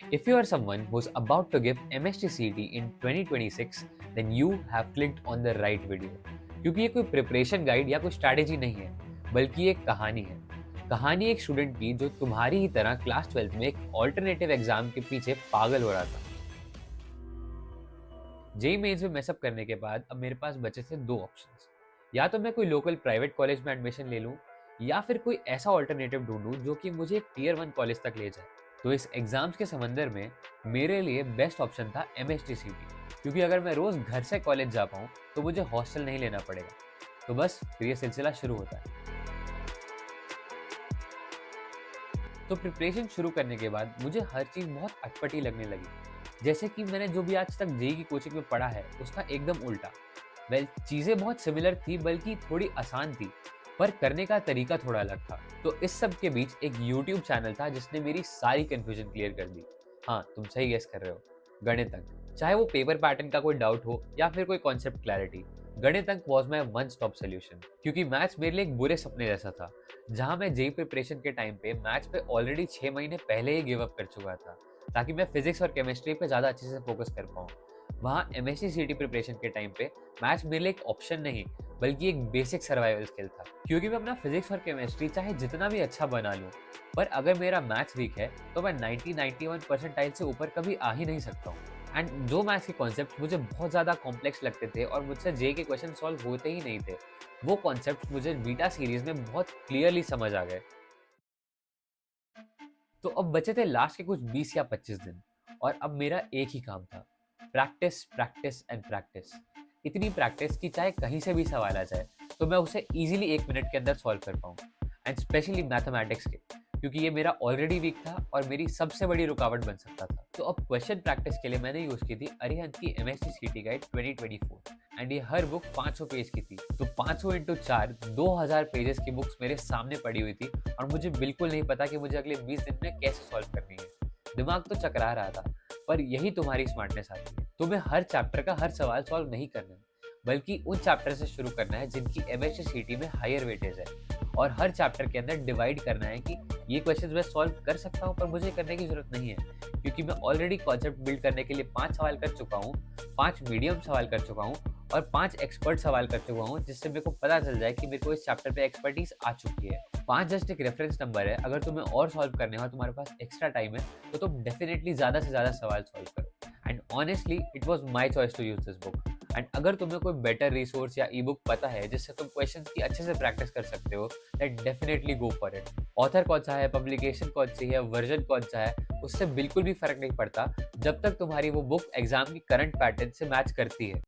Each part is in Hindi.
If you are someone who's about to give MSTCT in 2026, then you have clicked on the right video. क्योंकि ये कोई प्रिपरेशन गाइड या कोई स्ट्रैटेजी नहीं है, बल्कि ये कहानी है। कहानी एक स्टूडेंट की जो तुम्हारी ही तरह क्लास 12th में एक ऑल्टरनेटिव एग्जाम के पीछे पागल हो रहा था। जेई मेंस में मेसअप करने के बाद अब मेरे पास बचे थे दो ऑप्शंस। या तो मैं कोई लोकल प्राइवेट कॉलेज में एडमिशन ले लूँ, या फिर कोई ऐसा ऑल्टरनेटिव ढूंढूं जो कि मुझे एक टियर 1 कॉलेज तक ले जाए। तो इस एग्जाम्स के समंदर में मेरे लिए बेस्ट ऑप्शन था MSTCT, क्योंकि अगर मैं रोज घर से कॉलेज जा पाऊँ तो मुझे हॉस्टल नहीं लेना पड़ेगा। तो बस फिर ये सिलसिला शुरू होता है। तो प्रिपरेशन शुरू करने के बाद मुझे हर चीज़ बहुत अटपटी लगने लगी। जैसे कि मैंने जो भी आज तक जेई की कोचिंग में पढ़ा है उसका एकदम उल्टा। चीज़ें बहुत सिमिलर थी, बल्कि थोड़ी आसान थी, पर करने का तरीका थोड़ा अलग था। तो इस सब के बीच एक यूट्यूब चैनल था जिसने मेरी सारी कन्फ्यूजन क्लियर कर दी। हाँ, तुम सही गेस कर रहे हो, गणितज्ञ। चाहे वो पेपर पैटर्न का कोई डाउट हो या फिर कोई कॉन्सेप्ट क्लैरिटी, गणितज्ञ was my one stop solution. क्योंकि मैथ्स मेरे लिए एक बुरे सपने जैसा था। जहाँ मैं जेई प्रिपरेशन के टाइम पे मैथ्स पे ऑलरेडी 6 महीने पहले ही गिव अप कर चुका था, ताकि मैं फिजिक्स और केमिस्ट्री पे ज़्यादा अच्छे से फोकस कर पाऊँ। वहाँ MSc CT प्रिपरेशन के टाइम पे मैथ्स मेरे लिए एक ऑप्शन नहीं, बल्कि एक बेसिक सर्वाइवल स्किल था। क्योंकि मैं अपना फिजिक्स और केमिस्ट्री चाहे जितना भी अच्छा बना लूँ, पर अगर मेरा मैथ्स वीक है तो मैं 90-91 परसेंटाइल से ऊपर कभी आ ही नहीं सकता हूँ। एंड जो मैथ्स के कॉन्सेप्ट मुझे बहुत ज़्यादा कॉम्प्लेक्स लगते थे और मुझसे जे के क्वेश्चन सॉल्व होते ही नहीं थे, वो कॉन्सेप्ट मुझे बीटा सीरीज में बहुत क्लियरली समझ आ गए। तो अब बचे थे लास्ट के कुछ 20 या 25 दिन, और अब मेरा एक ही काम था, प्रैक्टिस प्रैक्टिस एंड प्रैक्टिस। इतनी प्रैक्टिस कि चाहे कहीं से भी सवाल आ जाए तो मैं उसे इजीली 1 मिनट के अंदर सॉल्व कर पाऊँ। एंड स्पेशली मैथमेटिक्स के, क्योंकि ये मेरा ऑलरेडी वीक था और मेरी सबसे बड़ी रुकावट बन सकता था। तो अब क्वेश्चन प्रैक्टिस के लिए मैंने यूज की थी अरिहंत की MSc CT गाइड 2024, एंड ये हर बुक 500 पेज की थी। तो 500 इंटू 4 2000 पेजेस की बुक्स मेरे सामने पड़ी हुई थी, और मुझे बिल्कुल नहीं पता कि मुझे अगले 20 दिन में कैसे सॉल्व करनी है। दिमाग तो चकरा रहा था, पर यही तुम्हारी स्मार्टनेस आती है। तुम्हें हर चैप्टर का हर सवाल सॉल्व नहीं करना है, बल्कि उन चैप्टर से शुरू करना है जिनकी MSc CT में हायर वेटेज है, और हर चैप्टर के अंदर डिवाइड करना है कि ये क्वेश्चन मैं सॉल्व कर सकता हूँ, पर मुझे करने की जरूरत नहीं है, क्योंकि मैं ऑलरेडी कॉन्सेप्ट बिल्ड करने के लिए 5 सवाल कर चुका हूँ, 5 मीडियम सवाल कर चुका हूँ, और 5 एक्सपर्ट सवाल कर चुका हूँ, जिससे मेरे को पता चल जाए कि मेरे को इस चैप्टर पे एक्सपर्टीज आ चुकी है। 5 जस्ट एक रेफरेंस नंबर है। अगर तुम्हें और सॉल्व करने हो, तुम्हारे पास एक्स्ट्रा टाइम है, तो तुम डेफिनेटली ज़्यादा से ज़्यादा सवाल सॉल्व करो। And honestly it was my choice to use this book. And अगर तुम्हें कोई बेटर रिसोर्स या ई बुक पता है जिससे तुम क्वेश्चन की अच्छे से प्रैक्टिस कर सकते हो, that definitely go for it. Author कौन सा है, पब्लिकेशन कौन सी है, वर्जन कौन सा है, उससे बिल्कुल भी फर्क नहीं पड़ता, जब तक तुम्हारी वो बुक एग्जाम की करंट पैटर्न से मैच करती है।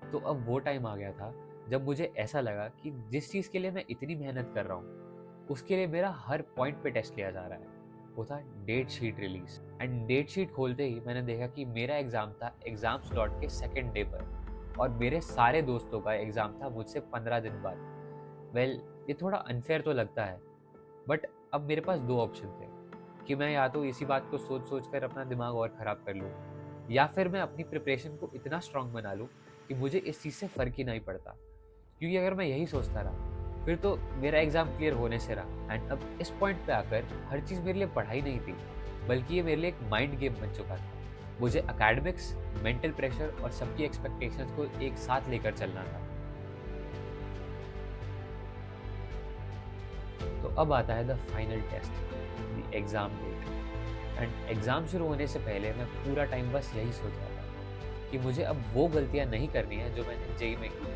तो अब वो टाइम आ गया था जब मुझे ऐसा लगा कि जिस चीज़ के लिए मैं इतनी मेहनत कर रहा हूँ, उसके लिए मेरा हर पॉइंट पे टेस्ट लिया जा रहा है। वो था date sheet release. And date sheet खोलते ही मैंने देखा कि मेरा एग्ज़ाम था एग्ज़ाम स्लॉट के सेकेंड डे पर, और मेरे सारे दोस्तों का एग्ज़ाम था मुझसे 15 दिन बाद। ये थोड़ा अनफेयर तो लगता है, बट अब मेरे पास दो ऑप्शन थे कि मैं या तो इसी बात को सोच सोच कर अपना दिमाग और ख़राब कर लूँ, या फिर मैं अपनी प्रिपरेशन को इतना स्ट्रांग बना लूँ कि मुझे इस चीज़ से फ़र्क ही नहीं पड़ता। क्योंकि अगर मैं यही सोचता रहा, फिर तो मेरा एग्ज़ाम क्लियर होने से रहा। एंड अब इस पॉइंट पे आकर हर चीज़ मेरे लिए पढ़ाई नहीं थी, बल्कि ये मेरे लिए एक माइंड गेम बन चुका था। मुझे एकेडमिक्स, मेंटल प्रेशर और सबकी एक्सपेक्टेशंस को एक साथ लेकर चलना था। तो अब आता है the final test, the exam date. And exam शुरू होने से पहले मैं पूरा टाइम बस यही सोच रहा था कि मुझे अब वो गलतियाँ नहीं करनी है जो मैंने जेई में की,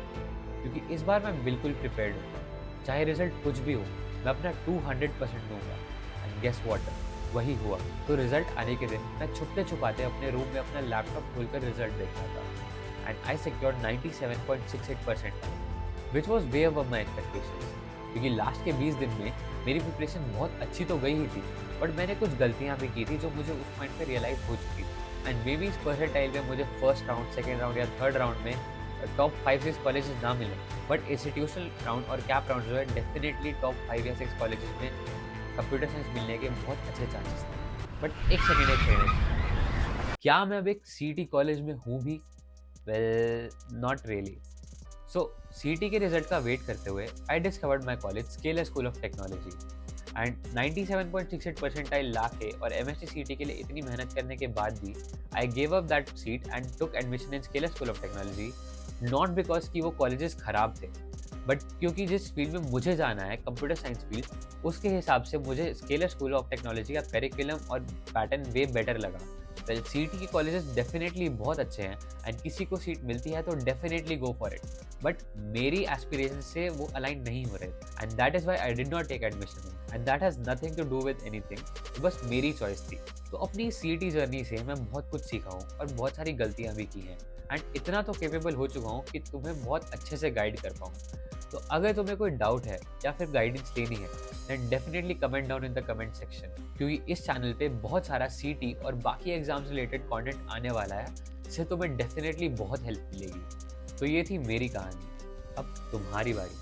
क्योंकि इस बार मैं बिल्कुल प्रिपेयर्ड हूँ। चाहे रिजल्ट कुछ भी हो, मैं अपना 200% दूंगा। एंड गेस व्हाट, वही हुआ। तो रिजल्ट आने के दिन मैं छुपते छुपाते अपने रूम में अपना लैपटॉप खोलकर रिजल्ट देख रहा था। And I secured 97.68%, which was way above my expectations. क्योंकि लास्ट के 20 दिन में मेरी प्रिपरेशन बहुत अच्छी तो गई ही थी, बट मैंने कुछ गलतियाँ भी की थी जो मुझे उस पॉइंट पे रियलाइज हो चुकी थी। एंड मे बी इस परसेंटाइल में मुझे फर्स्ट राउंड, सेकेंड राउंड या थर्ड राउंड में टॉप 5-6 कॉलेजेस ना मिले, बट इंस्टीट्यूशनल राउंड और कैप राउंड जो है डेफिनेटली टॉप 5 या 6 कॉलेजेस में कंप्यूटर साइंस मिलने के बहुत अच्छे चांसेस थे। बट एक सेकेंड, क्या मैं अब एक CT कॉलेज में हूँ भी? Not really. सो CT के रिजल्ट का वेट करते हुए I discovered my college, Scaler school of technology. And 97.68 percentile ला के और एमएसटी सीटी के लिए इतनी मेहनत करने के बाद भी I gave up that seat and took admission in scalar school of technology, not because कि वो कॉलेजेस खराब थे, बट क्योंकि जिस फील्ड में मुझे जाना है कंप्यूटर साइंस फील्ड, उसके हिसाब से मुझे स्केलर स्कूल ऑफ टेक्नोलॉजी का करिकुलम और पैटर्न वे बेटर लगा। वेल सीटी के कॉलेजेस डेफिनेटली बहुत अच्छे हैं एंड किसी को सीट मिलती है तो definitely go for it, but मेरी एस्पिरेशन से वो अलाइन नहीं हो रहे and that is why I did not take admission and that has nothing to do with anything. बस मेरी चॉइस थी। तो अपनी सीटी जर्नी से मैं बहुत कुछ सीखा हूँ और बहुत सारी गलतियाँ भी की हैं एंड इतना तो केपेबल हो चुका हूँ कि तुम्हें बहुत अच्छे से गाइड कर पाऊँ। तो अगर तुम्हें कोई डाउट है या फिर गाइडेंस लेनी है then definitely comment down in the comment section, क्योंकि इस चैनल पे बहुत सारा सीटी और बाकी एग्जाम्स रिलेटेड कंटेंट आने वाला है जिससे तुम्हें डेफिनेटली बहुत हेल्प मिलेगी। तो ये थी मेरी कहानी, अब तुम्हारी बारी।